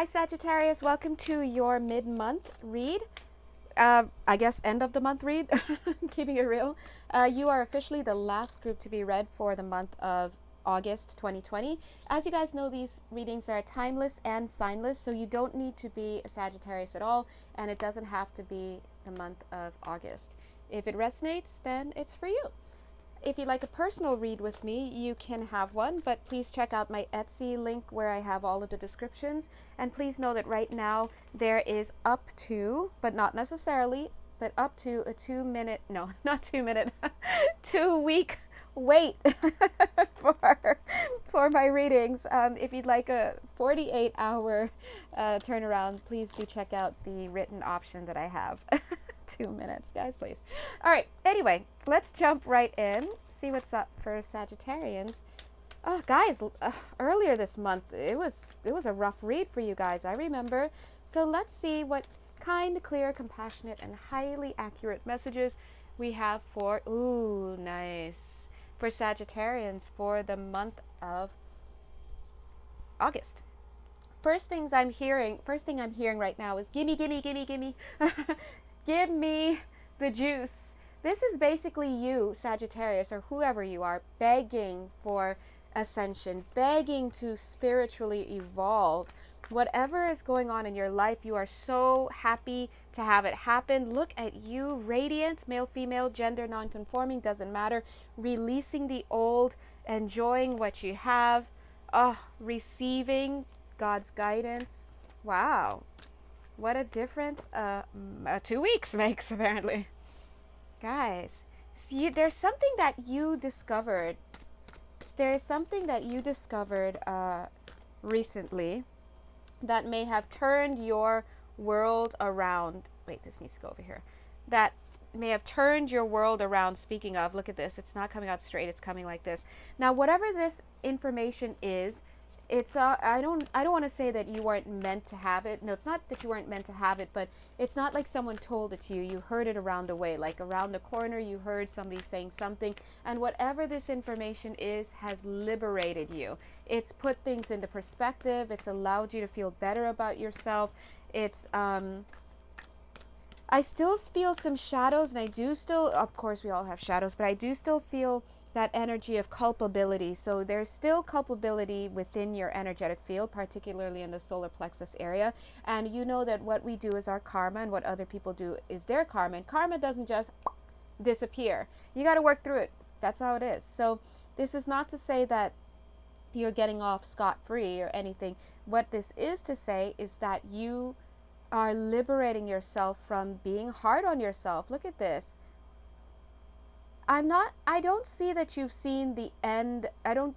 Hi Sagittarius, welcome to your mid-month read. I guess end of the month read, keeping it real. You are officially the last group to be read for the month of August 2020. As you guys know, these readings are timeless and signless, so you don't need to be a Sagittarius at all, and it doesn't have to be the month of August. If it resonates, then it's for you. If you'd like a personal read with me, you can have one, but please check out my Etsy link where I have all of the descriptions. And please know that right now there is up to, but not necessarily, but up to a 2 minute, no, not 2 minute, 2 week wait for my readings. If you'd like a 48-hour turnaround, please do check out the written option that I have. 2 minutes, guys, please. All right, anyway, let's jump right in, see what's up for Sagittarians. Oh, guys, earlier this month it was a rough read for you guys, I remember. So let's see what kind, clear, compassionate, and highly accurate messages we have for for Sagittarians for the month of August. First thing I'm hearing right now is gimme, gimme, gimme, gimme. Give me the juice. This is basically you, Sagittarius, or whoever you are, begging for ascension, begging to spiritually evolve. Whatever is going on in your life, you are so happy to have it happen. Look at you, radiant, male, female, gender, non-conforming, doesn't matter. Releasing the old, enjoying what you have, receiving God's guidance. Wow. What a difference 2 weeks makes, apparently. Guys, see, there's something that you discovered. There's something that you discovered recently that may have turned your world around. Wait, this needs to go over here. That may have turned your world around. Speaking of, look at this. It's not coming out straight. It's coming like this. Now, whatever this information is, it's I don't want to say that you weren't meant to have it. No, it's not that you weren't meant to have it, but it's not like someone told it to you. You heard it around the way, like around the corner. You heard somebody saying something, and whatever this information is has liberated you. It's put things into perspective. It's allowed you to feel better about yourself. It's I still feel some shadows, and I do still, of course, we all have shadows, but I do still feel that energy of culpability. So there's still culpability within your energetic field, particularly in the solar plexus area. And you know that what we do is our karma, and what other people do is their karma. And karma doesn't just disappear. You got to work through it. That's how it is. So this is not to say that you're getting off scot-free or anything. What this is to say is that you are liberating yourself from being hard on yourself. Look at this. I don't see that you've seen the end.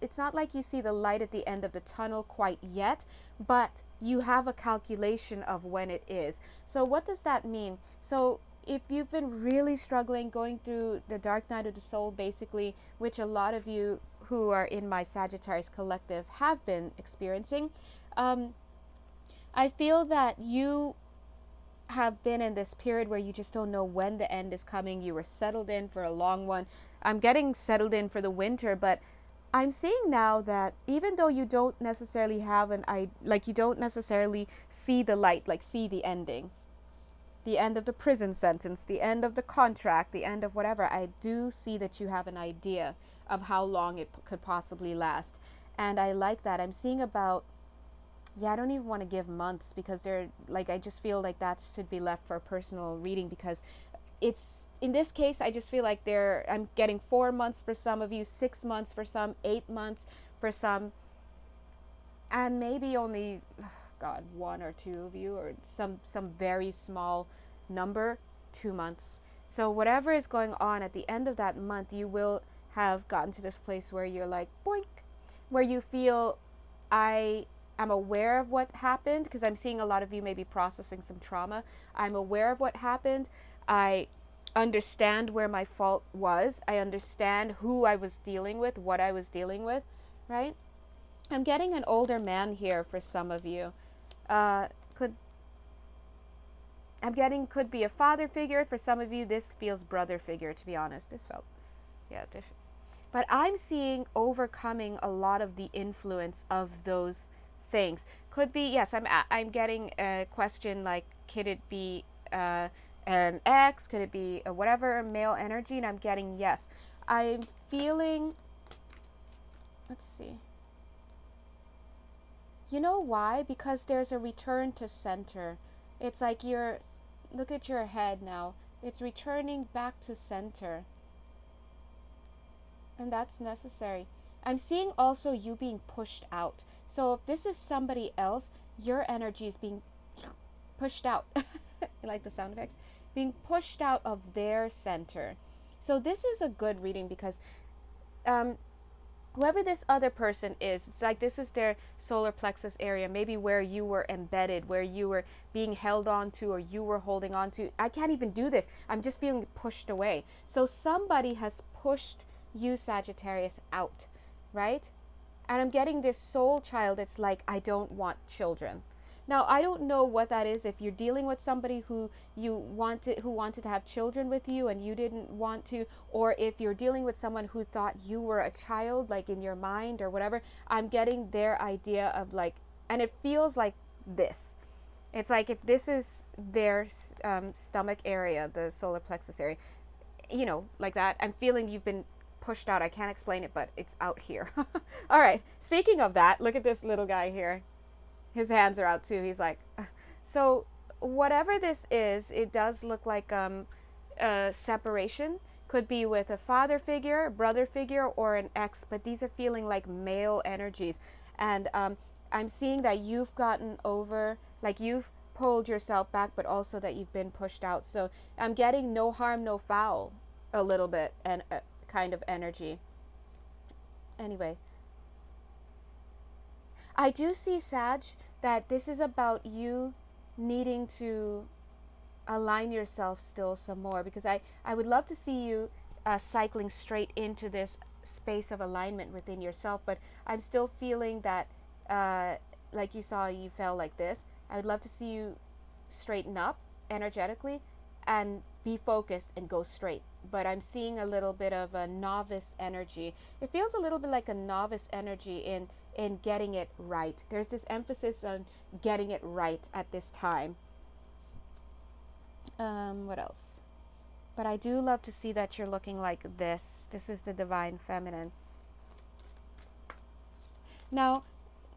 It's not like you see the light at the end of the tunnel quite yet, but you have a calculation of when it is. So what does that mean? So if you've been really struggling, going through the dark night of the soul, basically, which a lot of you who are in my Sagittarius collective have been experiencing, I feel that you have been in this period where you just don't know when the end is coming. You were settled in for a long one. I'm getting settled in for the winter, but I'm seeing now that even though you don't necessarily have you don't necessarily see the light, like see the ending, the end of the prison sentence, the end of the contract, the end of whatever, I do see that you have an idea of how long it could possibly last. And I like that. I'm seeing about, I don't even want to give months, because I just feel like that should be left for a personal reading, because it's, in this case, I just feel like I'm getting 4 months for some of you, 6 months for some, 8 months for some, and maybe only, 1 or 2 of you, or some very small number, 2 months. So whatever is going on at the end of that month, you will have gotten to this place where you're like, boink, where you feel, I'm aware of what happened, because I'm seeing a lot of you maybe processing some trauma. I'm aware of what happened. I understand where my fault was. I understand who I was dealing with, what I was dealing with, right? I'm getting an older man here for some of you. Could be a father figure. For some of you, this feels brother figure, to be honest. This felt, but I'm seeing overcoming a lot of the influence of those things. could be, yes, I'm getting a question like, could it be an X? Could it be a whatever male energy? And I'm getting yes. I'm feeling, let's see. You know why? Because there's a return to center. It's like look at your head now. It's returning back to center. And that's necessary. I'm seeing also you being pushed out. So if this is somebody else, your energy is being pushed out. You like the sound effects? Being pushed out of their center. So this is a good reading because whoever this other person is, it's like this is their solar plexus area, maybe where you were embedded, where you were being held on to, or you were holding on to. I can't even do this. I'm just feeling pushed away. So somebody has pushed you, Sagittarius, out, right? And I'm getting this soul child. It's like, I don't want children. Now, I don't know what that is. If you're dealing with somebody who wanted to have children with you and you didn't want to, or if you're dealing with someone who thought you were a child, like in your mind or whatever, I'm getting their idea of like, and it feels like this. It's like if this is their stomach area, the solar plexus area, like that, I'm feeling you've been pushed out. I can't explain it, but it's out here. All right. Speaking of that, look at this little guy here. His hands are out too. He's like, so whatever this is, it does look like a separation. Could be with a father figure, a brother figure, or an ex, but these are feeling like male energies. And I'm seeing that you've gotten over, like you've pulled yourself back, but also that you've been pushed out. So I'm getting no harm, no foul a little bit, and kind of energy. Anyway, I do see, Sag, that this is about you needing to align yourself still some more, because I would love to see you cycling straight into this space of alignment within yourself, but I'm still feeling that like you fell like this. I would love to see you straighten up energetically and be focused and go straight. But I'm seeing a little bit of a novice energy. It feels a little bit like a novice energy in getting it right. There's this emphasis on getting it right at this time. What else? But I do love to see that you're looking like this. This is the divine feminine. Now,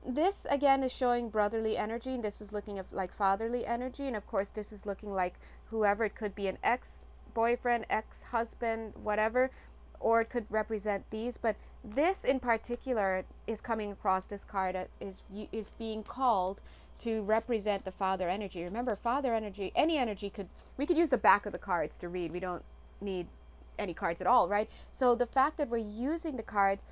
this again is showing brotherly energy, and this is looking like fatherly energy, and of course this is looking like whoever. It could be an ex-boyfriend, ex-husband, whatever, or it could represent these, but this in particular is coming across. This card is being called to represent the father energy. Remember, father energy, any energy we could use the back of the cards to read. We don't need any cards at all, right? So the fact that we're using the cards,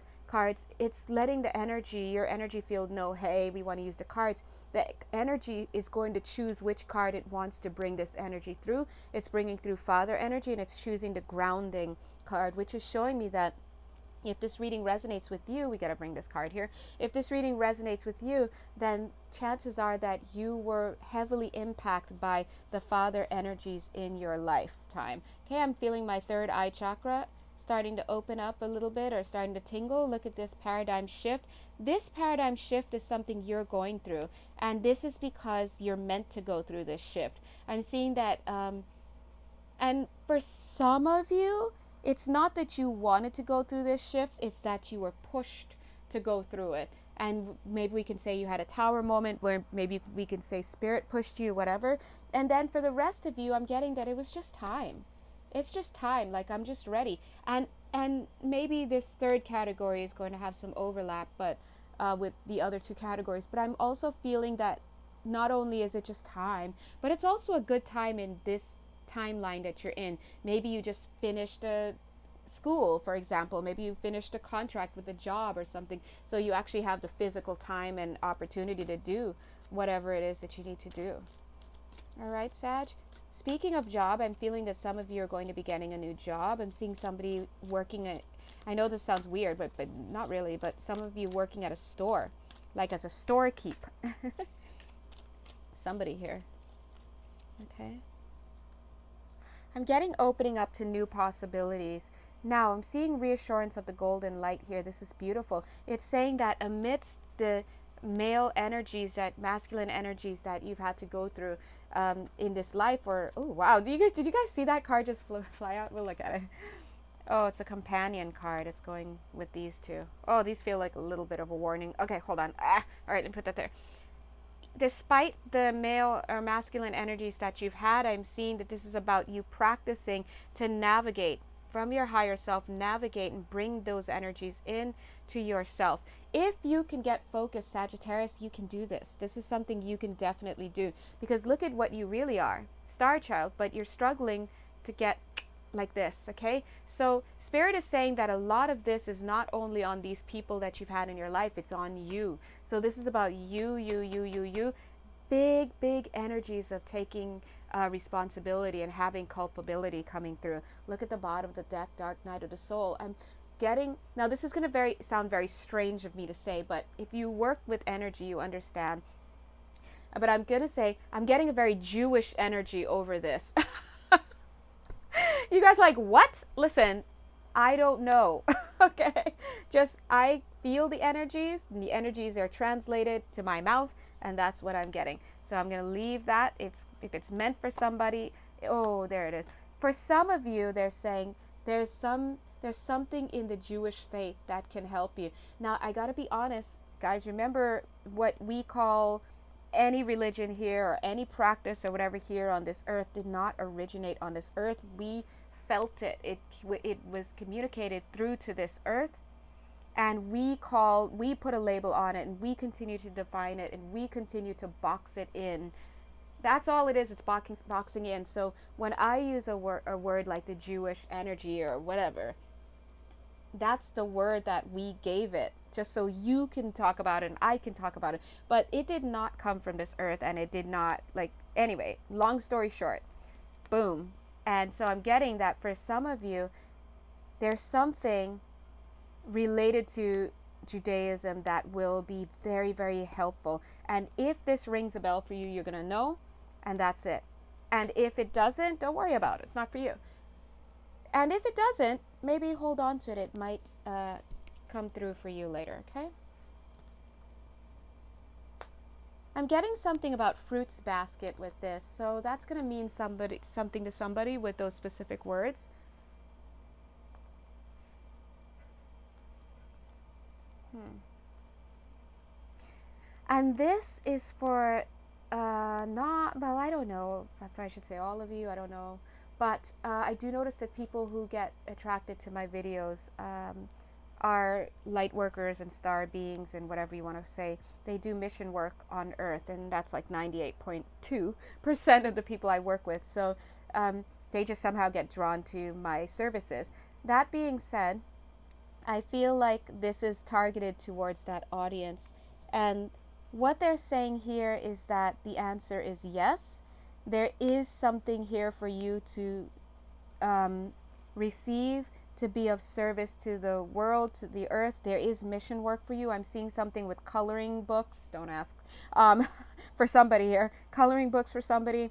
it's letting your energy field know, hey, we want to use the cards. The energy is going to choose which card it wants to bring this energy through. It's bringing through father energy, and it's choosing the grounding card, which is showing me that if this reading resonates with you, we got to bring this card here. If this reading resonates with you, then chances are that you were heavily impacted by the father energies in your lifetime. Okay, I'm feeling my third eye chakra starting to open up a little bit, or starting to tingle. Look at this paradigm shift. This paradigm shift is something you're going through, and this is because you're meant to go through this shift. I'm seeing that, and for some of you, it's not that you wanted to go through this shift, it's that you were pushed to go through it. And maybe we can say you had a tower moment, where maybe we can say spirit pushed you, whatever. And then for the rest of you, I'm getting that it was just time. It's just time, like I'm just ready. And maybe this third category is going to have some overlap, but with the other two categories. But I'm also feeling that not only is it just time, but it's also a good time in this timeline that you're in. Maybe you just finished a school, for example. Maybe you finished a contract with a job or something, so you actually have the physical time and opportunity to do whatever it is that you need to do. All right, Sag. Speaking of job, I'm feeling that some of you are going to be getting a new job. I'm seeing somebody working I know this sounds weird, but not really, but some of you working at a store, like as a storekeep. Somebody here. Okay. I'm getting opening up to new possibilities. Now, I'm seeing reassurance of the golden light here. This is beautiful. It's saying that amidst the male energies, that masculine energies that you've had to go through in this life. Or, oh wow, did you guys see that card just fly out? We'll look at it. Oh, it's a companion card. It's going with these two. Oh, these feel like a little bit of a warning. Okay, hold on. All right, let me put that there. Despite the male or masculine energies that you've had, I'm seeing that this is about you practicing to navigate from your higher self, navigate and bring those energies in to yourself. If you can get focused, Sagittarius, you can do this. This is something you can definitely do, because look at what you really are, star child, but you're struggling to get like this. Okay, so Spirit is saying that a lot of this is not only on these people that you've had in your life, it's on you. So this is about you. Big energies of taking responsibility and having culpability coming through. Look at the bottom of the deck, Dark Night of the Soul. I'm getting, now this is going to sound very strange of me to say, but if you work with energy, you understand. But I'm going to say, I'm getting a very Jewish energy over this. You guys are like, what? Listen, I don't know. Okay, just I feel the energies, and the energies are translated to my mouth, and that's what I'm getting. So I'm going to leave that. If it's meant for somebody, oh, there it is. For some of you, they're saying there's something in the Jewish faith that can help you. Now, I got to be honest, guys, remember what we call any religion here, or any practice or whatever here on this earth did not originate on this earth. We felt it. It was communicated through to this earth, and we put a label on it, and we continue to define it, and we continue to box it in. That's all it is. It's boxing in. So when I use a word like the Jewish energy or whatever, that's the word that we gave it, just so you can talk about it and I can talk about it. But it did not come from this earth, and it did not, anyway, long story short, boom. And so I'm getting that for some of you, there's something related to Judaism that will be very, very helpful. And if this rings a bell for you, you're going to know, and that's it. And if it doesn't, don't worry about it. It's not for you. And if it doesn't, maybe hold on to it. It might come through for you later, okay? I'm getting something about fruits basket with this. So that's going to mean something to somebody with those specific words. And this is for I don't know if I should say all of you, I don't know. But I do notice that people who get attracted to my videos are light workers and star beings and whatever you want to say. They do mission work on Earth, and that's like 98.2% of the people I work with. So they just somehow get drawn to my services. That being said, I feel like this is targeted towards that audience. And what they're saying here is that the answer is yes. There is something here for you to receive, to be of service to the world, to the earth. There is mission work for you. I'm seeing something with coloring books. Don't ask. For somebody here. Coloring books for somebody.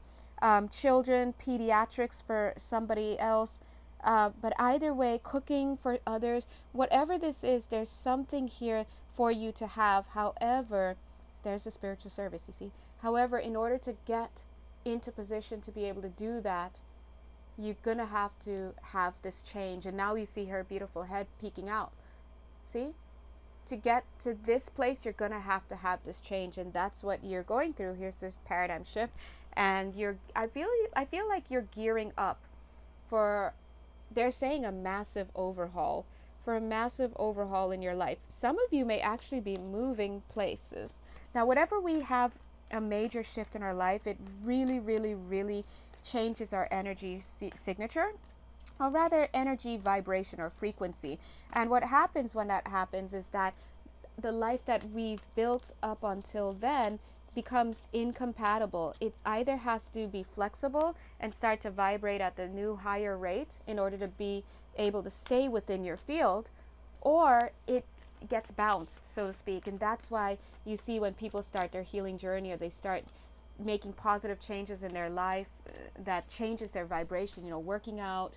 Children, pediatrics for somebody else. But either way, cooking for others. Whatever this is, there's something here for you to have. However, there's a spiritual service, you see. However, in order to get into position to be able to do that, you're gonna have to have this change. And now you see her beautiful head peeking out. See? To get to this place, you're gonna have to have this change, and that's what you're going through. Here's this paradigm shift, and I feel like you're gearing up for, they're saying, a massive overhaul. For a massive overhaul in your life. Some of you may actually be moving places. Now, whatever we have a major shift in our life, it really changes our energy signature, or rather energy vibration or frequency. And what happens when that happens is that the life that we've built up until then becomes incompatible. It either has to be flexible and start to vibrate at the new higher rate in order to be able to stay within your field, or it gets bounced, so to speak. And that's why you see when people start their healing journey, or they start making positive changes in their life that changes their vibration, working out,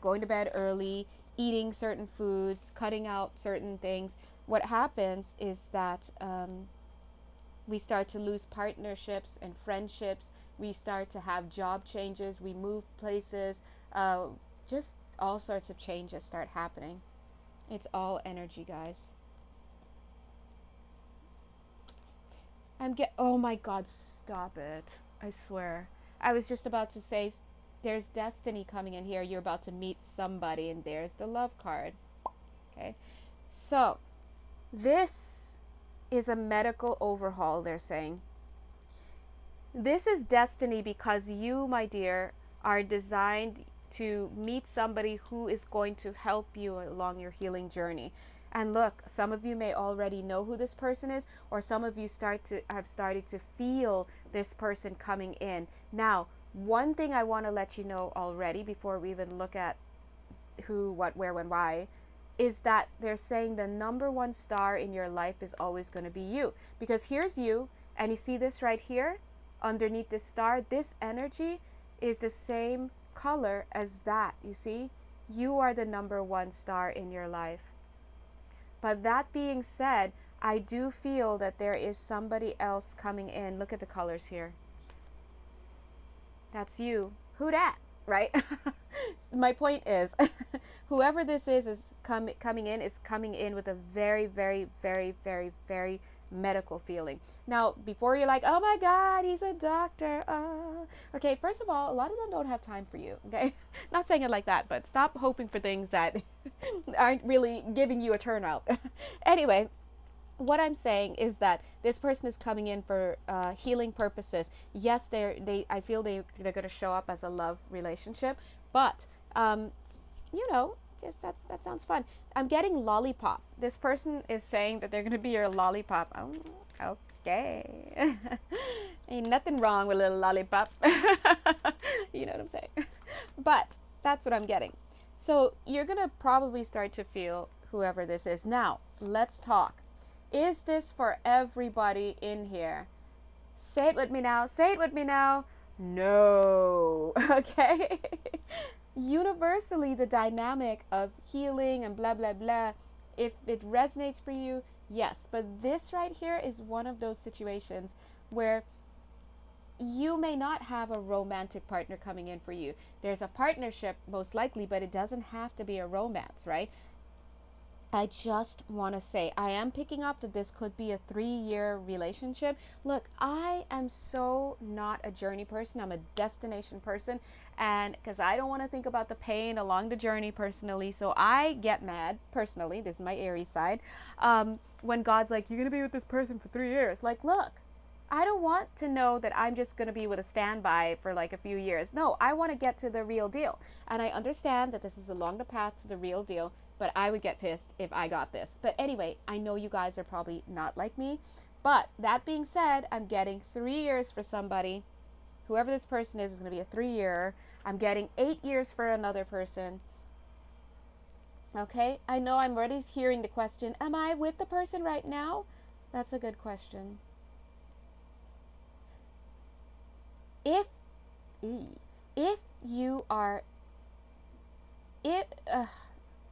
going to bed early, eating certain foods, cutting out certain things, what happens is that we start to lose partnerships and friendships. We start to have job changes. We move places. Just all sorts of changes start happening. It's all energy, guys. Oh my God, stop it. I swear. I was just about to say, there's destiny coming in here. You're about to meet somebody, and there's the love card. Okay. So, this is a medical overhaul, they're saying. This is destiny because you, my dear, are designed to meet somebody who is going to help you along your healing journey. And look, some of you may already know who this person is, or some of you have started to feel this person coming in. Now, one thing I want to let you know already before we even look at who, what, where, when, why, is that they're saying the number one star in your life is always going to be you. Because here's you, and you see this right here, underneath this star, this energy is the same color as that, you see? You are the number one star in your life. But that being said, I do feel that there is somebody else coming in. Look at the colors here. That's you. Who dat? Right? My point is, whoever this is coming in with a very, very, very, very, very medical feeling. Now, before you're like, oh my God, he's a doctor. Okay, first of all, a lot of them don't have time for you. Okay, not saying it like that, but stop hoping for things that aren't really giving you a turnout. Anyway, what I'm saying is that this person is coming in for healing purposes. Yes, I feel they're going to show up as a love relationship, but you know, guess that sounds fun. I'm getting lollipop. This person is saying that they're going to be your lollipop. Oh, okay. Ain't nothing wrong with a little lollipop. You know what I'm saying? But that's what I'm getting. So you're going to probably start to feel whoever this is. Now, let's talk. Is this for everybody in here? Say it with me now. Say it with me now. No. Okay? Universally, the dynamic of healing and blah, blah, blah, if it resonates for you, yes. But this right here is one of those situations where you may not have a romantic partner coming in for you. There's a partnership, most likely, but it doesn't have to be a romance, right? I just want to say, I am picking up that this could be a 3-year relationship. Look, I am so not a journey person. I'm a destination person. And because I don't want to think about the pain along the journey personally. So I get mad personally. This is my Aries side. When God's like, you're going to be with this person for 3 years. Like, look, I don't want to know that I'm just going to be with a standby for like a few years. No, I want to get to the real deal. And I understand that this is along the path to the real deal. But I would get pissed if I got this. But anyway, I know you guys are probably not like me. But that being said, I'm getting 3 years for somebody. Whoever this person is going to be a 3-year. I'm getting 8 years for another person. Okay? I know I'm already hearing the question, am I with the person right now? That's a good question. If you are...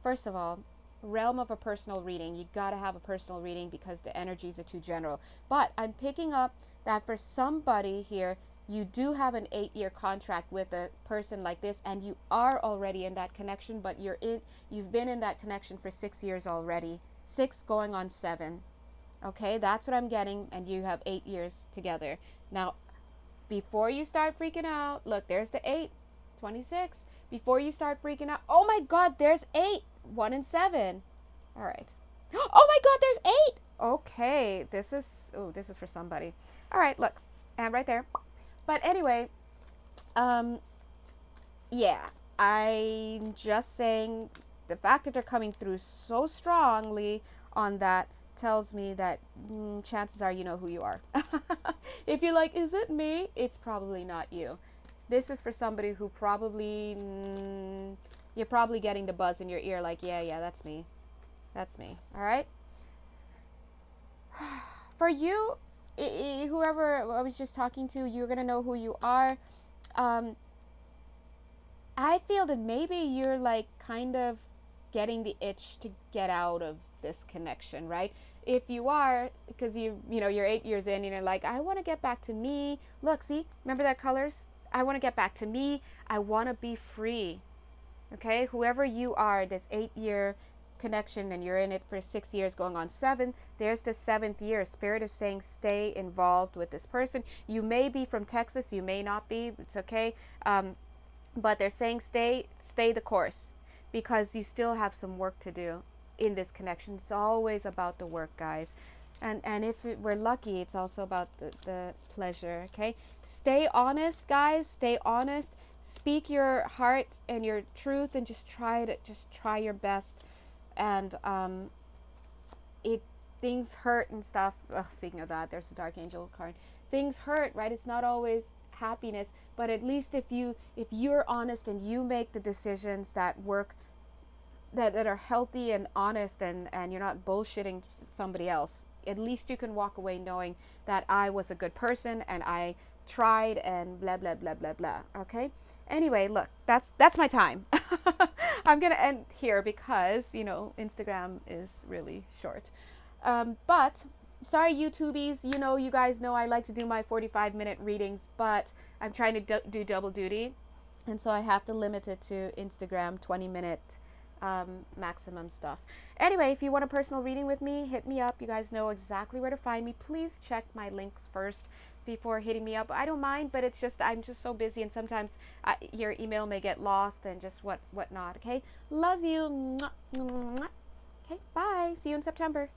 First of all, realm of a personal reading, you gotta have a personal reading because the energies are too general. But I'm picking up that for somebody here, you do have an 8-year contract with a person like this, and you are already in that connection, but you've been in that connection for 6 years already. 6 going on 7. Okay, that's what I'm getting, and you have 8 years together. Now, before you start freaking out, look, there's the 8, 26. Before you start freaking out, oh my God, there's 8, 1 and 7. All right. Oh my God, there's 8. Okay, this is for somebody. All right, look, and right there. But anyway, yeah, I'm just saying the fact that they're coming through so strongly on that tells me that chances are you know who you are. If you're like, is it me? It's probably not you. This is for somebody who probably, you're probably getting the buzz in your ear like, yeah, that's me. That's me. All right? For you, whoever I was just talking to, you're going to know who you are. I feel that maybe you're like kind of getting the itch to get out of this connection, right? If you are, because you're 8 years in and you're like, I want to get back to me. Look, see, remember that colors? I want to get back to me. I want to be free. Okay, whoever you are, this 8-year connection, and you're in it for 6 years going on 7, there's the 7th year. Spirit is saying stay involved with this person. You may be from Texas, you may not be, it's okay, but they're saying stay the course, because you still have some work to do in this connection. It's always about the work, guys, and if we're lucky, it's also about the pleasure. Okay, stay honest, guys, stay honest. Speak your heart and your truth, and just try your best. And things hurt and stuff. Speaking of that, there's a dark angel card. Things hurt, right? It's not always happiness, but at least if you're honest and you make the decisions that work, that are healthy and honest, and you're not bullshitting somebody else, at least you can walk away knowing that I was a good person and I tried and blah blah blah blah blah. Okay, anyway, look, that's my time. I'm gonna end here because Instagram is really short. But sorry, YouTubies, you guys know I like to do my 45-minute readings, but I'm trying to do double duty, and so I have to limit it to Instagram 20-minute maximum stuff. Anyway, if you want a personal reading with me, hit me up. You guys know exactly where to find me. Please check my links first before hitting me up. I don't mind, but it's just I'm just so busy, and sometimes your email may get lost and just whatnot. Okay, love you. Okay, bye. See you in September.